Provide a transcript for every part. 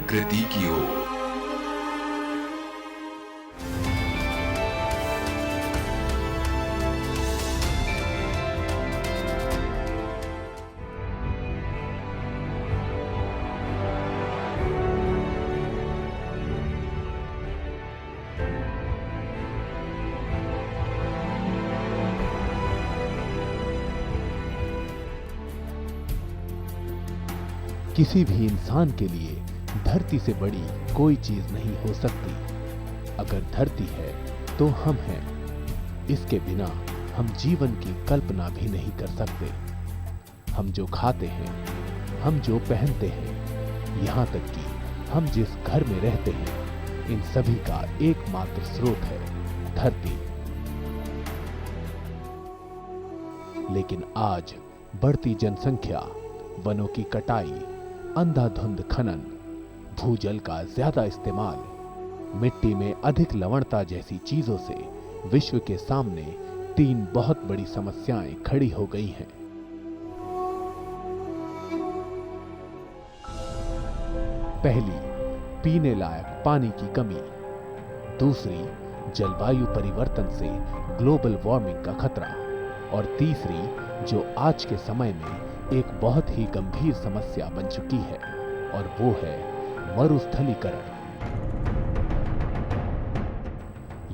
प्रकृति की ओर। किसी भी इंसान के लिए धरती से बड़ी कोई चीज नहीं हो सकती। अगर धरती है तो हम हैं। इसके बिना हम जीवन की कल्पना भी नहीं कर सकते। हम जो खाते हैं, हम जो पहनते हैं, यहाँ तक कि हम जिस घर में रहते हैं, इन सभी का एकमात्र स्रोत है धरती। लेकिन आज बढ़ती जनसंख्या, वनों की कटाई, अंधाधुंध खनन, भूजल का ज्यादा इस्तेमाल, मिट्टी में अधिक लवणता जैसी चीजों से विश्व के सामने 3 बहुत बड़ी समस्याएं खड़ी हो गई हैं। पहली, पीने लायक पानी की कमी। दूसरी, जलवायु परिवर्तन से ग्लोबल वार्मिंग का खतरा। और तीसरी, जो आज के समय में एक बहुत ही गंभीर समस्या बन चुकी है, और वो है मरुस्थलीकरण।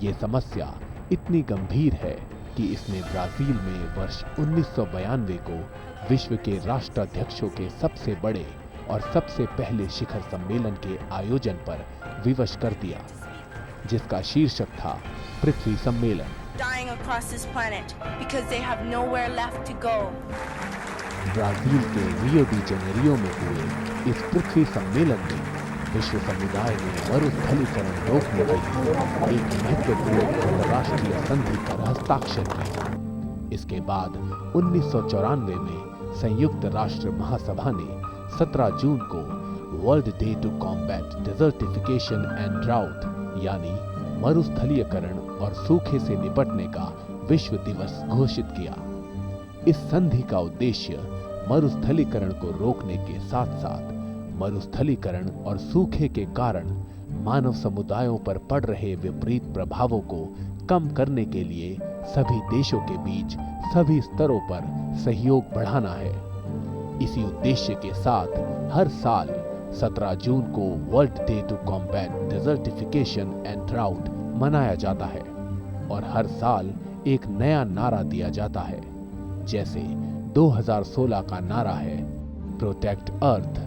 ये समस्या इतनी गंभीर है कि इसने ब्राजील में वर्ष 1992 को विश्व के राष्ट्राध्यक्षों के सबसे बड़े और सबसे पहले शिखर सम्मेलन के आयोजन पर विवश कर दिया, जिसका शीर्षक था पृथ्वी सम्मेलन। Dying across this planet because they have nowhere left to go. Brazil के रियो डी जेनेरियो में हुए इस पृथ्वी सम्मेलन में विश्व समुदाय ने मरुस्थलीकरण रोकने के लिए एक महत्वपूर्ण अंतर्राष्ट्रीय संधि पर हस्ताक्षर किए। इसके बाद 1994 में संयुक्त राष्ट्र महासभा ने 17 जून को world day to combat desertification and drought, यानी मरुस्थलीकरण और सूखे से निपटने का विश्व दिवस घोषित किया। इस संधि का उद्देश्य मरुस्थलीकरण को रोकने के साथ साथ मरुस्थलीकरण और सूखे के कारण मानव समुदायों पर पड़ रहे विपरीत प्रभावों को कम करने के लिए सभी देशों के बीच सभी स्तरों पर सहयोग बढ़ाना है। इसी उद्देश्य के साथ हर साल 17 जून को world day to combat desertification and drought मनाया जाता है, और हर साल एक नया नारा दिया जाता है। जैसे 2016 का नारा है प्रोटेक्ट अर्थ,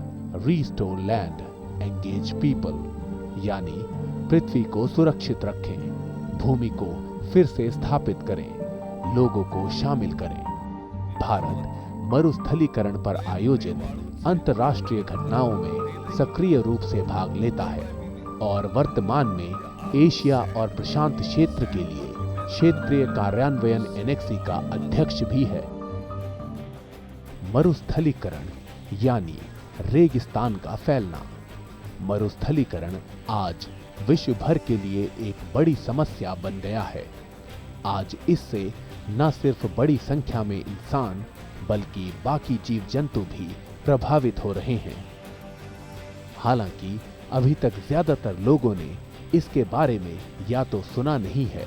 रीस्टोर लैंड, एंगेज पीपल, यानी पृथ्वी को सुरक्षित रखें, भूमि को फिर से स्थापित करें, लोगों को शामिल करें। भारत मरुस्थलीकरण पर आयोजित अंतर्राष्ट्रीय घटनाओं में सक्रिय रूप से भाग लेता है और वर्तमान में एशिया और प्रशांत क्षेत्र के लिए क्षेत्रीय कार्यान्वयन एनेक्सी का अध्यक्ष भी है। मरुस्थलीकरण यानी रेगिस्तान का फैलना। मरुस्थलीकरण आज विश्व भर के लिए एक बड़ी समस्या बन गया है। आज इससे न सिर्फ बड़ी संख्या में इंसान बल्कि बाकी जीव जंतु भी प्रभावित हो रहे हैं। हालांकि अभी तक ज्यादातर लोगों ने इसके बारे में या तो सुना नहीं है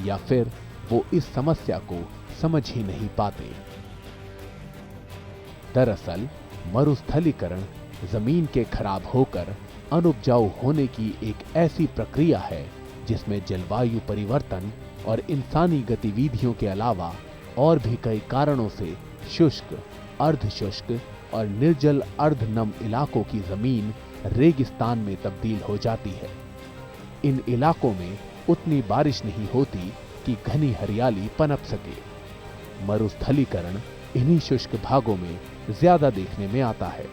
या फिर वो इस समस्या को समझ ही नहीं पाते। दरअसल मरुस्थलीकरण जमीन के खराब होकर अनुपजाऊ होने की एक ऐसी प्रक्रिया है जिसमें जलवायु परिवर्तन और इंसानी गतिविधियों के अलावा और भी कई कारणों से शुष्क, अर्धशुष्क और निर्जल अर्धनम इलाकों की जमीन रेगिस्तान में तब्दील हो जाती है। इन इलाकों में उतनी बारिश नहीं होती कि घनी हरियाली पनप सके। मरुस्थलीकरण इन्हीं शुष्क भागों में ज्यादा देखने में आता है।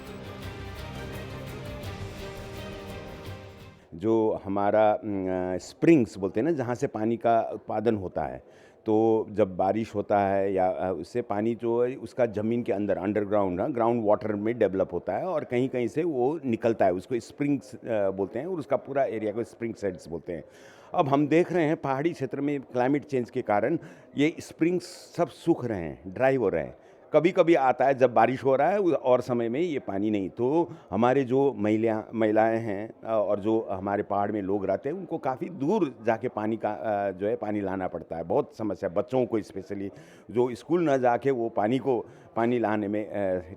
जो हमारा स्प्रिंग्स बोलते हैं ना, जहाँ से पानी का उत्पादन होता है, तो जब बारिश होता है या उससे पानी जो है उसका ज़मीन के अंदर अंडरग्राउंड ग्राउंड वाटर में डेवलप होता है और कहीं कहीं से वो निकलता है, उसको स्प्रिंग्स बोलते हैं और उसका पूरा एरिया को स्प्रिंग सेट्स बोलते हैं। अब हम देख रहे हैं पहाड़ी क्षेत्र में क्लाइमेट चेंज के कारण ये स्प्रिंग्स सब सूख रहे हैं, ड्राई हो रहे हैं। कभी-कभी आता है जब बारिश हो रहा है और समय में ये पानी नहीं। तो हमारे जो महिलाएँ हैं और जो हमारे पहाड़ में लोग रहते हैं उनको काफ़ी दूर जाके पानी का जो है पानी लाना पड़ता है। बहुत समस्या बच्चों को स्पेशली जो स्कूल ना जाके वो पानी लाने में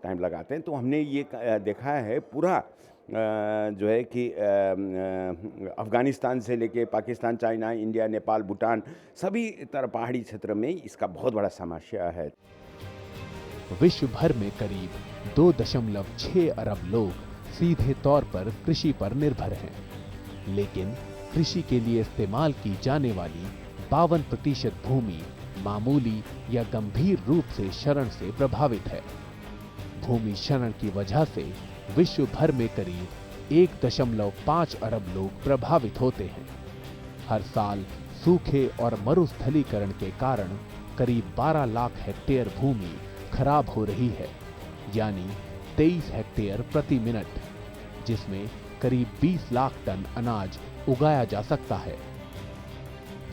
टाइम लगाते हैं। तो हमने ये देखा है पूरा जो है कि अफ़गानिस्तान से लेके पाकिस्तान, चाइना, इंडिया, नेपाल, भूटान सभी तरह पहाड़ी क्षेत्र में इसका बहुत बड़ा समस्या है। विश्व भर में करीब 2.6 अरब लोग सीधे तौर पर कृषि पर निर्भर हैं, लेकिन कृषि के लिए इस्तेमाल की जाने वाली 52% भूमि मामूली या गंभीर रूप से क्षरण से प्रभावित है। भूमि क्षरण की वजह से विश्व भर में करीब 1.5 अरब लोग प्रभावित होते हैं। हर साल सूखे और मरुस्थलीकरण के कारण करीब 12 लाख हेक्टेयर भूमि खराब हो रही है, यानी 23 हेक्टेयर प्रति मिनट, जिसमें करीब 20 लाख टन अनाज उगाया जा सकता है।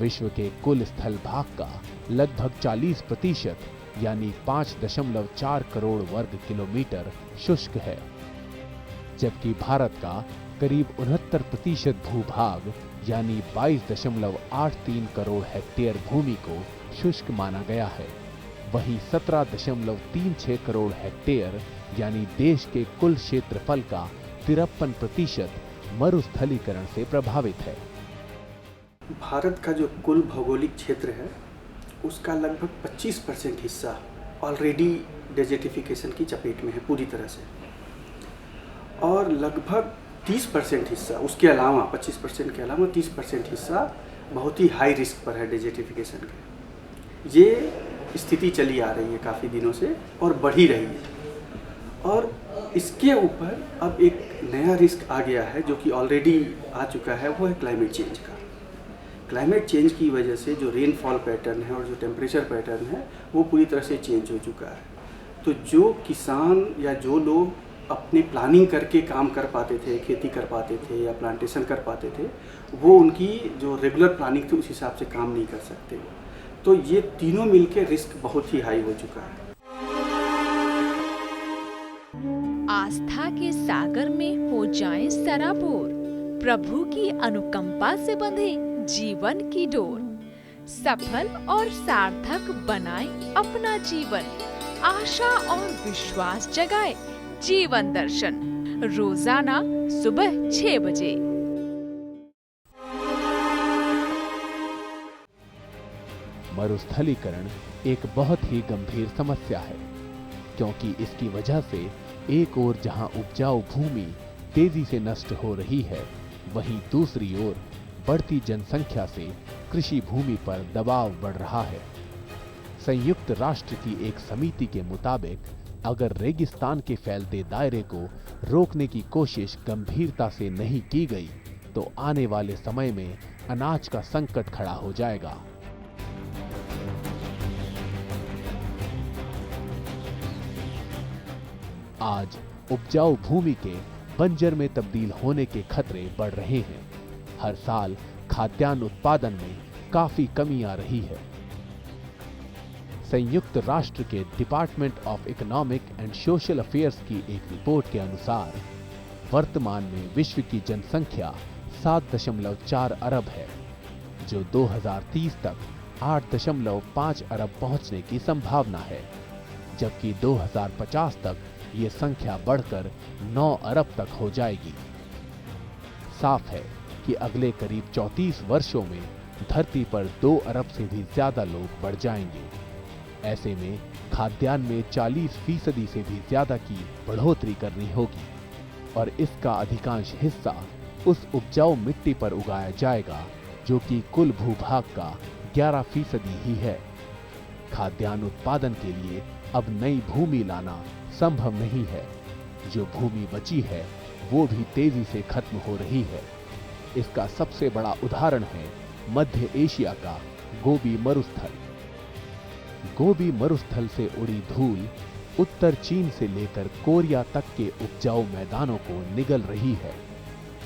विश्व के कुल स्थल भाग का लगभग 40% यानी 5.4 करोड़ वर्ग किलोमीटर शुष्क है, जबकि भारत का करीब 69% भूभाग यानी 22.83 करोड़ हेक्टेयर भूमि को शुष्क माना गया है। वहीं 17.36 करोड़ हेक्टेयर यानी देश के कुल क्षेत्रफल का 53% मरुस्थलीकरण से प्रभावित है। भारत का जो कुल भौगोलिक क्षेत्र है उसका लगभग 25% हिस्सा ऑलरेडी डेजर्टिफिकेशन की चपेट में है पूरी तरह से, और लगभग 30% हिस्सा उसके अलावा 25% के अलावा 30% हिस्सा बहुत ही हाई रिस्क पर है डेजर्टिफिकेशन के। ये स्थिति चली आ रही है काफ़ी दिनों से और बढ़ी रही है, और इसके ऊपर अब एक नया रिस्क आ गया है जो कि ऑलरेडी आ चुका है, वो है क्लाइमेट चेंज का। क्लाइमेट चेंज की वजह से जो रेनफॉल पैटर्न है और जो टेम्परेचर पैटर्न है वो पूरी तरह से चेंज हो चुका है। तो जो किसान या जो लोग अपनी प्लानिंग करके काम कर पाते थे, खेती कर पाते थे या प्लांटेशन कर पाते थे, वो उनकी जो रेगुलर प्लानिंग थी उस हिसाब से काम नहीं कर सकते। तो ये तीनों मिलके रिस्क बहुत ही हाई हो चुका है। आस्था के सागर में हो जाएं सराबोर, प्रभु की अनुकंपा से बंधे जीवन की डोर, सफल और सार्थक बनाएं अपना जीवन, आशा और विश्वास जगाए जीवन दर्शन, रोजाना सुबह 6 बजे। मरुस्थलीकरण एक बहुत ही गंभीर समस्या है, क्योंकि इसकी वजह से एक ओर जहां उपजाऊ भूमि तेजी से नष्ट हो रही है, वहीं दूसरी ओर बढ़ती जनसंख्या से कृषि भूमि पर दबाव बढ़ रहा है। संयुक्त राष्ट्र की एक समिति के मुताबिक अगर रेगिस्तान के फैलते दायरे को रोकने की कोशिश गंभीरता से नहीं की गई तो आने वाले समय में अनाज का संकट खड़ा हो जाएगा। आज उपजाऊ भूमि के बंजर में तब्दील होने के खतरे बढ़ रहे हैं। हर साल खाद्यान्न उत्पादन में काफी कमी आ रही है। संयुक्त राष्ट्र के department of economic and social affairs की एक रिपोर्ट के अनुसार वर्तमान में विश्व की जनसंख्या 7.4 अरब है, जो 2030 तक 8.5 अरब पहुंचने की संभावना है, जबकि 2050 तक ये संख्या बढ़कर 9 अरब तक हो जाएगी। साफ है कि अगले करीब 34 वर्षों में धरती पर 2 अरब से भी ज्यादा लोग बढ़ जाएंगे। ऐसे में खाद्यान्न में 40% से भी ज्यादा की बढ़ोतरी करनी होगी और इसका अधिकांश हिस्सा उस उपजाऊ मिट्टी पर उगाया जाएगा जो कि कुल भूभाग का 11% ही है। खाद्यान्न उत्पादन के लिए अब नई भूमि लाना संभव नहीं है। जो भूमि बची है वो भी तेजी से खत्म हो रही है। इसका सबसे बड़ा उदाहरण है मध्य एशिया का गोबी मरुस्थल। गोबी मरुस्थल से उड़ी धूल उत्तर चीन से लेकर कोरिया तक के उपजाऊ मैदानों को निगल रही है।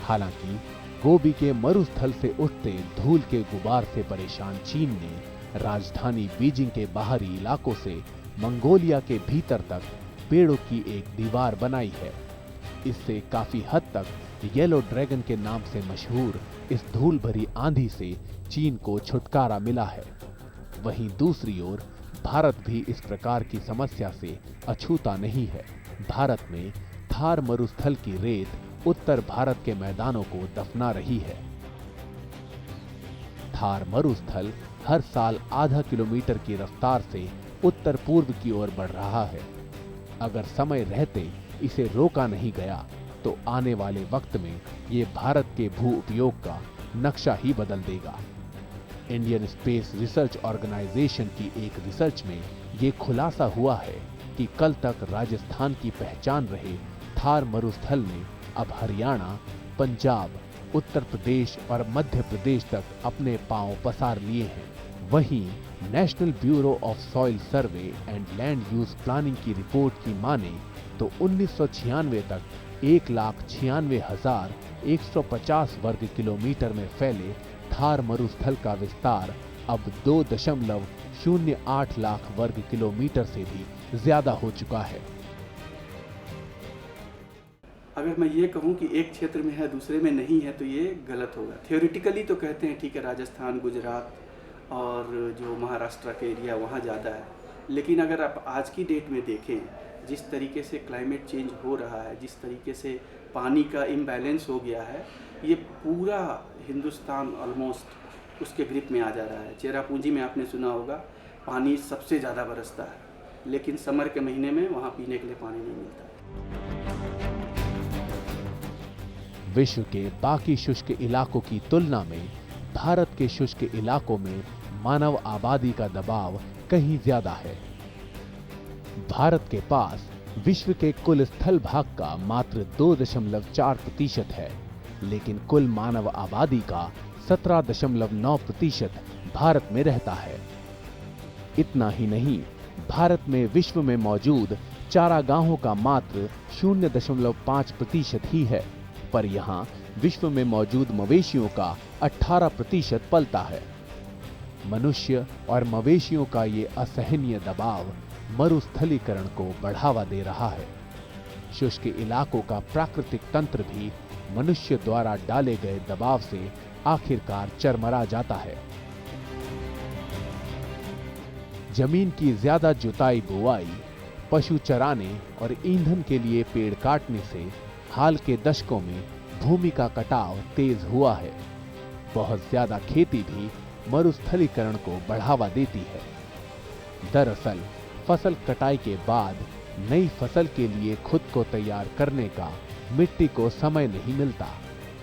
हालांकि गोबी के मरुस्थल से उठते धूल के गुबार से परेशान चीन ने राजधानी बीजिंग के बाहरी इलाकों से मंगोलिया के भीतर तक पेड़ों की एक दीवार बनाई है। इससे काफी हद तक येलो ड्रैगन के नाम से मशहूर इस धूल भरी आंधी से चीन को छुटकारा मिला है। वहीं दूसरी ओर भारत भी इस प्रकार की समस्या से अछूता नहीं है। भारत में थार मरुस्थल की रेत उत्तर भारत के मैदानों को दफना रही है। थार मरुस्थल हर साल आधा किलोमीटर की रफ्तार से उत्तर पूर्व की ओर बढ़ रहा है। अगर समय रहते इसे रोका नहीं गया तो आने वाले वक्त में ये भारत के भू उपयोग का नक्शा ही बदल देगा। इंडियन स्पेस रिसर्च ऑर्गेनाइजेशन की एक रिसर्च में ये खुलासा हुआ है कि कल तक राजस्थान की पहचान रहे थार मरुस्थल ने अब हरियाणा, पंजाब, उत्तर प्रदेश और मध्य प्रदेश तक अपने पांव पसार लिए हैं। वहीं national bureau of soil survey and land use planning की रिपोर्ट की माने तो 1996 तक 1,96,150 वर्ग किलोमीटर में फैले थार मरुस्थल का विस्तार अब 2.08 लाख वर्ग किलोमीटर से भी ज्यादा हो चुका है। अगर मैं ये कहूँ कि एक क्षेत्र में है दूसरे में नहीं है तो ये गलत होगा। थियोरिटिकली तो कहते हैं ठीक है, राजस्थान, गुजरात और जो महाराष्ट्र का एरिया वहाँ ज़्यादा है, लेकिन अगर आप आज की डेट में देखें जिस तरीके से क्लाइमेट चेंज हो रहा है, जिस तरीके से पानी का इम्बैलेंस हो गया है, ये पूरा हिंदुस्तान ऑलमोस्ट उसके ग्रिप में आ जा रहा है। चेरापूंजी में आपने सुना होगा पानी सबसे ज़्यादा बरसता है, लेकिन समर के महीने में वहाँ पीने के लिए पानी नहीं मिलता। विश्व के बाकी शुष्क इलाकों की तुलना में भारत के शुष्क इलाकों में मानव आबादी का दबाव कहीं ज्यादा है। भारत के पास विश्व के कुल स्थल भाग का मात्र 2.4% है, लेकिन कुल मानव आबादी का 17.9% भारत में रहता है। इतना ही नहीं, भारत में विश्व में मौजूद चारागाहों का मात्र 0.5% ही है, पर यहाँ विश्व में मौजूद मवेशियों का 18% पलता है। मनुष्य और मवेशियों का ये असहनीय दबाव मरुस्थलीकरण को बढ़ावा दे रहा है। शुष्क इलाकों का प्राकृतिक तंत्र भी मनुष्य द्वारा डाले गए दबाव से आखिरकार चरमरा जाता है। जमीन की ज्यादा जुताई बुआई, पशु चराने और ईंधन के लिए पेड़ काटने से हाल के दशकों में भूमि का कटाव तेज हुआ है। बहुत ज्यादा खेती भी मरुस्थलीकरण को बढ़ावा देती है। दरअसल फसल कटाई के बाद नई फसल के लिए खुद को तैयार करने का मिट्टी को समय नहीं मिलता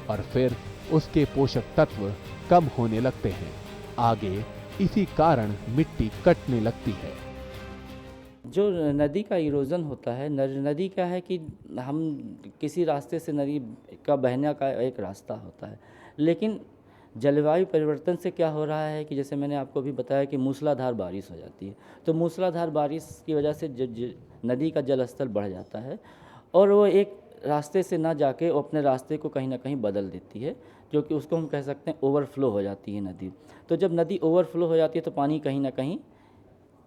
और फिर उसके पोषक तत्व कम होने लगते हैं। आगे इसी कारण मिट्टी कटने लगती है। जो नदी का इरोजन होता है, नदी क्या है कि हम किसी रास्ते से नदी का बहने का एक रास्ता होता है, लेकिन जलवायु परिवर्तन से क्या हो रहा है कि जैसे मैंने आपको भी बताया कि मूसलाधार बारिश हो जाती है, तो मूसलाधार बारिश की वजह से नदी का जल स्तर बढ़ जाता है और वो एक रास्ते से ना जाके वो अपने रास्ते को कहीं ना कहीं बदल देती है, जो कि उसको हम कह सकते हैं ओवरफ्लो हो जाती है नदी। तो जब नदी ओवरफ्लो हो जाती है तो पानी कहीं ना कहीं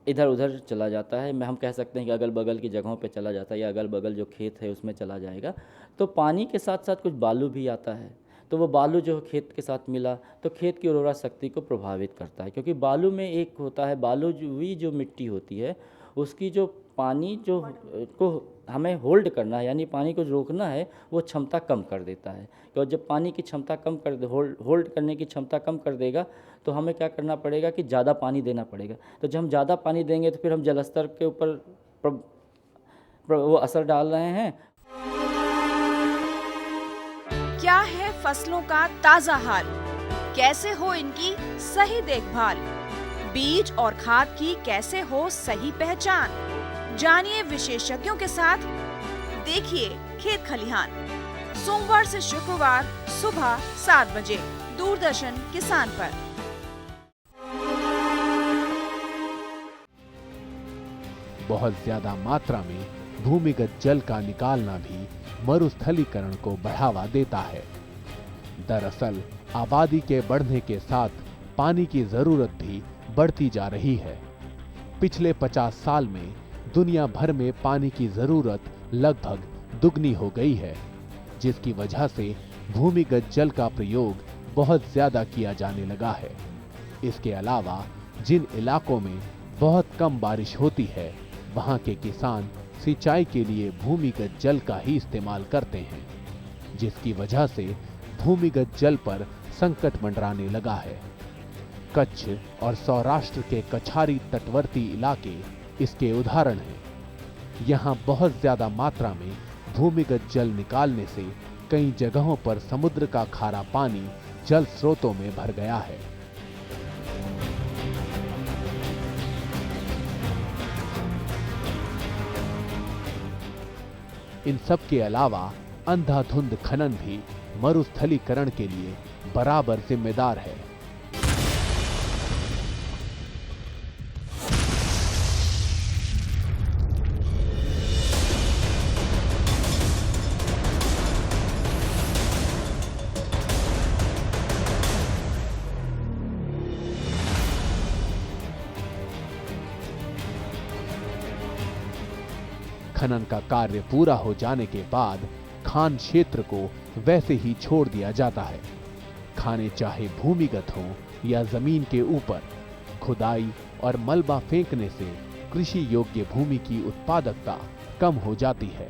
इधर उधर चला जाता है। हम कह सकते हैं कि अगल बगल की जगहों पे चला जाता है या अगल बगल जो खेत है उसमें चला जाएगा। तो पानी के साथ साथ कुछ बालू भी आता है, तो वो बालू जो खेत के साथ मिला तो खेत की उर्वरा शक्ति को प्रभावित करता है, क्योंकि बालू में एक होता है, बालू जो मिट्टी होती है उसकी जो पानी जो को हमें होल्ड करना है, यानी पानी को रोकना है, वो क्षमता कम कर देता है। तो जब पानी की क्षमता कम कर होल्ड करने की क्षमता कम कर देगा तो हमें क्या करना पड़ेगा कि ज़्यादा पानी देना पड़ेगा। तो जब हम ज़्यादा पानी देंगे तो फिर हम जलस्तर के ऊपर वो असर डाल रहे हैं। क्या है फसलों का ताजा हाल, कैसे हो इनकी सही देखभाल, बीज और खाद की कैसे हो सही पहचान, जानिए विशेषज्ञों के साथ। देखिए खेत खलिहान, सोमवार से शुक्रवार सुबह 7 बजे दूरदर्शन किसान पर। बहुत ज्यादा मात्रा में भूमिगत जल का निकालना भी मरुस्थलीकरण को बढ़ावा देता है। दरअसल आबादी के बढ़ने के साथ पानी की जरूरत भी बढ़ती जा रही है। पिछले 50 साल में दुनिया भर में पानी की जरूरत लगभग दुगनी हो गई है, जिसकी वजह से भूमिगत जल का प्रयोग बहुत ज्यादा किया जाने लगा है। इसके अलावा जिन इलाकों में बहुत कम बारिश होती है, वहां के किसान सिंचाई के लिए भूमिगत जल का ही इस्तेमाल करते हैं, जिसकी वजह से भूमिगत जल पर संकट मंडराने लगा है। कच्छ और सौराष्ट्र के कछारी तटवर्ती इलाके इसके उदाहरण हैं। यहाँ बहुत ज्यादा मात्रा में भूमिगत जल निकालने से कई जगहों पर समुद्र का खारा पानी जल स्रोतों में भर गया है। इन सब के अलावा अंधाधुंध खनन भी मरुस्थलीकरण के लिए बराबर जिम्मेदार है। खनन का कार्य पूरा हो जाने के बाद खान क्षेत्र को वैसे ही छोड़ दिया जाता है। खाने चाहे भूमिगत हो या जमीन के ऊपर, खुदाई और मलबा फेंकने से कृषि योग्य भूमि की उत्पादकता कम हो जाती है।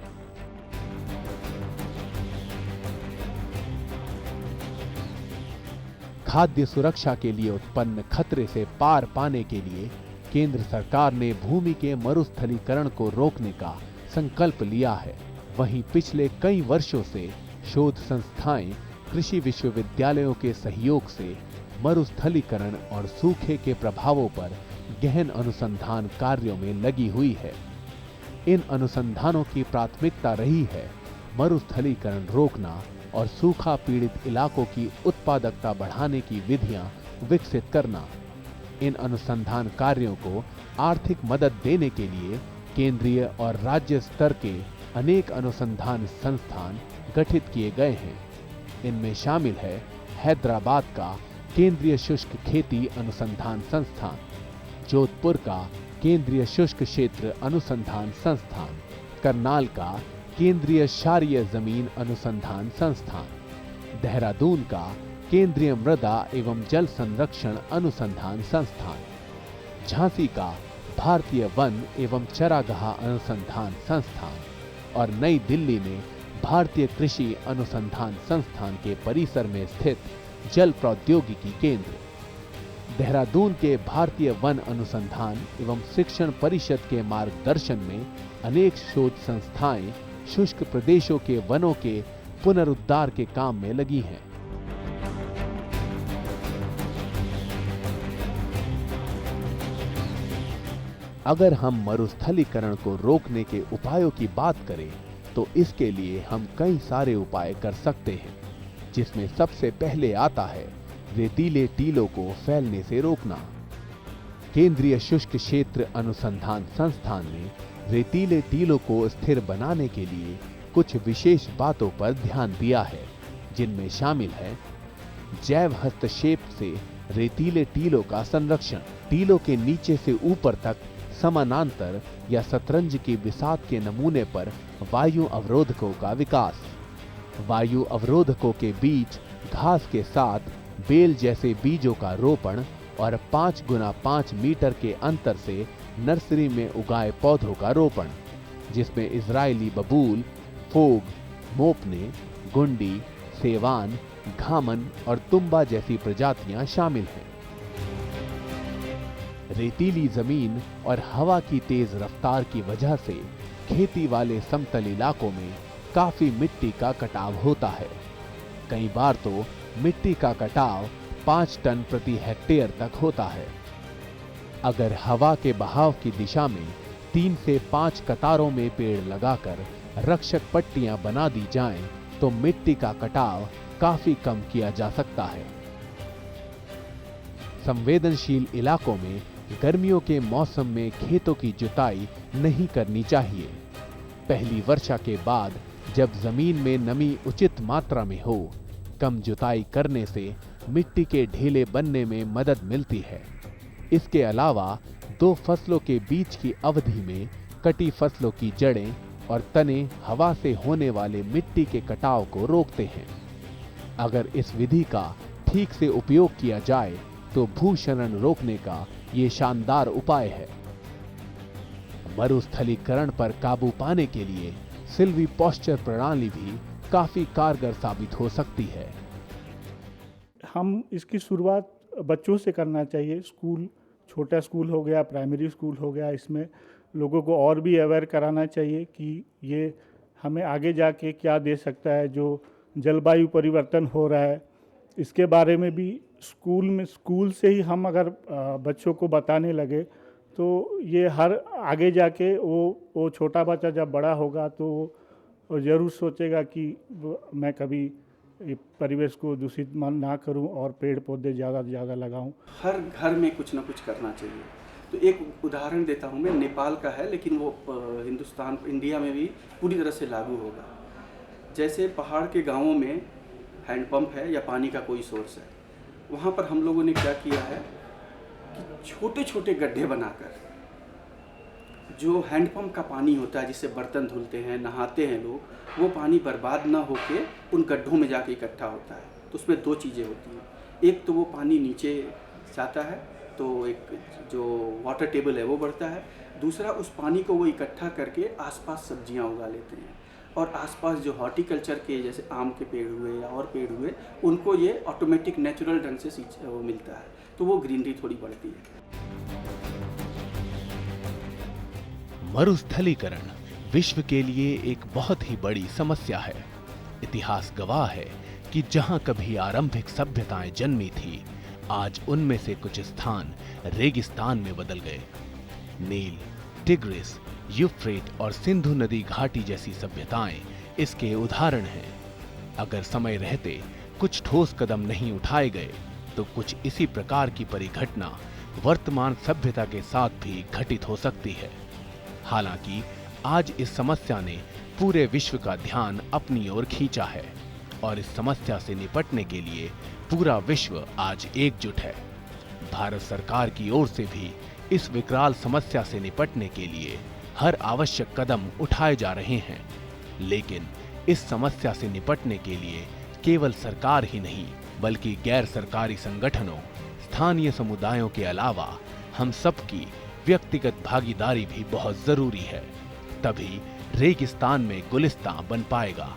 खाद्य सुरक्षा के लिए उत्पन्न खतरे से पार पाने के लिए केंद्र सरकार ने भूमि के मरुस्थलीकरण को रोकने का संकल्प लिया है। वहीं पिछले कई वर्षों से शोध संस्थाएं कृषि विश्वविद्यालयों के सहयोग से मरुस्थलीकरण और सूखे के प्रभावों पर गहन अनुसंधान कार्यों में लगी हुई है। इन अनुसंधानों की प्राथमिकता रही है मरुस्थलीकरण रोकना और सूखा पीड़ित इलाकों की उत्पादकता बढ़ाने की विधियां विकसित करना। इन अनुसंधान कार्यों को आर्थिक मदद देने के लिए केंद्रीय और राज्य स्तर के अनेक अनुसंधान संस्थान गठित किए गए हैं। इनमें शामिल है हैदराबाद का केंद्रीय शुष्क खेती अनुसंधान संस्थान, जोधपुर का केंद्रीय शुष्क क्षेत्र अनुसंधान संस्थान, करनाल का केंद्रीय क्षारीय जमीन अनुसंधान संस्थान, देहरादून का केंद्रीय मृदा एवं जल संरक्षण अनुसंधान संस्थान, झांसी का भारतीय वन एवं चरागाह अनुसंधान संस्थान और नई दिल्ली में भारतीय कृषि अनुसंधान संस्थान के परिसर में स्थित जल प्रौद्योगिकी केंद्र। देहरादून के भारतीय वन अनुसंधान एवं शिक्षण परिषद के मार्गदर्शन में अनेक शोध संस्थाएं शुष्क प्रदेशों के वनों के पुनरुद्धार के काम में लगी हैं। अगर हम मरुस्थलीकरण को रोकने के उपायों की बात करें तो इसके लिए हम कई सारे उपाय कर सकते हैं, जिसमें सबसे पहले आता है रेतीले टीलों को फैलने से रोकना। केंद्रीय शुष्क क्षेत्र अनुसंधान संस्थान ने रेतीले टीलों को स्थिर बनाने के लिए कुछ विशेष बातों पर ध्यान दिया है, जिनमें शामिल है जैव हस्तक्षेप से रेतीले टीलों का संरक्षण, टीलों के नीचे से ऊपर तक समानांतर या शतरंज की बिसात के नमूने पर वायु अवरोधकों का विकास, वायु अवरोधकों के बीच घास के साथ बेल जैसे बीजों का रोपण और 5 गुना 5 मीटर के अंतर से नर्सरी में उगाए पौधों का रोपण, जिसमें इजरायली बबूल, फोग, मोपने, गुंडी, सेवान, घामन और तुम्बा जैसी प्रजातियां शामिल हैं। रेतीली जमीन और हवा की तेज रफ्तार की वजह से खेती वाले समतल इलाकों में काफी मिट्टी का कटाव होता है। कई बार तो मिट्टी का कटाव 5 टन प्रति हेक्टेयर तक होता है। अगर हवा के बहाव की दिशा में 3 से 5 कतारों में पेड़ लगाकर रक्षक पट्टियां बना दी जाएं, तो मिट्टी का कटाव काफी कम किया जा सकता है। संवेदनशील इलाकों में गर्मियों के मौसम में खेतों की जुताई नहीं करनी चाहिए। पहली वर्षा के बाद जब जमीन में नमी उचित मात्रा में हो, कम जुताई करने से मिट्टी के ढेले बनने में मदद मिलती है। इसके अलावा 2 फसलों के बीच की अवधि में कटी फसलों की जड़ें और तने हवा से होने वाले मिट्टी के कटाव को रोकते हैं। अगर इस विधि का ठीक से उपयोग किया जाए तो भूक्षरण रोकने का ये शानदार उपाय है। मरुस्थलीकरण पर काबू पाने के लिए सिल्वी पॉस्चर प्रणाली भी काफी कारगर साबित हो सकती है। हम इसकी शुरुआत बच्चों से करना चाहिए। स्कूल, छोटा स्कूल हो गया, प्राइमरी स्कूल हो गया, इसमें लोगों को और भी अवेयर कराना चाहिए कि ये हमें आगे जाके क्या दे सकता है। जो जलवायु परिवर्तन हो रहा है इसके बारे में भी स्कूल से ही हम अगर बच्चों को बताने लगे तो ये हर आगे जाके वो छोटा बच्चा जब बड़ा होगा तो वो ज़रूर सोचेगा कि मैं कभी परिवेश को दूषित ना करूं और पेड़ पौधे ज़्यादा से ज़्यादा लगाऊं। हर घर में कुछ ना कुछ करना चाहिए। तो एक उदाहरण देता हूं मैं, नेपाल का है लेकिन वो इंडिया में भी पूरी तरह से लागू होगा। जैसे पहाड़ के गांवों में हैंडपंप है या पानी का कोई सोर्स है, वहाँ पर हम लोगों ने क्या किया है कि छोटे छोटे गड्ढे बनाकर जो हैंडपंप का पानी होता है जिससे बर्तन धुलते हैं, नहाते हैं लोग, वो पानी बर्बाद ना होके उन गड्ढों में जाके इकट्ठा होता है। तो उसमें 2 चीज़ें होती हैं, एक तो वो पानी नीचे जाता है तो एक जो वाटर टेबल है वो बढ़ता है, दूसरा उस पानी को वो इकट्ठा करके आसपास सब्जियां उगा लेते हैं और आसपास जो हॉर्टिकल्चर के जैसे आम के पेड़ हुए या और पेड़ हुए उनको ये ऑटोमेटिक नेचुरल ढंग से वो मिलता है, तो वो ग्रीनरी थोड़ी बढ़ती है। मरुस्थलीकरण विश्व के लिए एक बहुत ही बड़ी समस्या है। इतिहास गवाह है कि जहां कभी आरंभिक सभ्यताएं जन्मी थी, आज उनमें से कुछ स्थान रेगिस्तान में बदल गए। नील, टिग्रिस, यूफ्रेट और सिंधु नदी घाटी जैसी सभ्यताएं इसके उदाहरण हैं। अगर समय रहते कुछ ठोस कदम नहीं उठाए गए तो कुछ इसी प्रकार की परिघटना वर्तमान सभ्यता के साथ भी घटित हो सकती है। हालांकि आज इस समस्या ने पूरे विश्व का ध्यान अपनी ओर खींचा है और इस समस्या से निपटने के लिए पूरा विश्व आज एकजुट है। भारत सरकार की ओर से भी इस विकराल समस्या से निपटने के लिए हर आवश्यक कदम उठाए जा रहे हैं। लेकिन इस समस्या से निपटने के लिए केवल सरकार ही नहीं बल्कि गैर सरकारी संगठनों, स्थानीय समुदायों के अलावा हम सबकी व्यक्तिगत भागीदारी भी बहुत जरूरी है। तभी रेगिस्तान में गुलिस्तान बन पाएगा।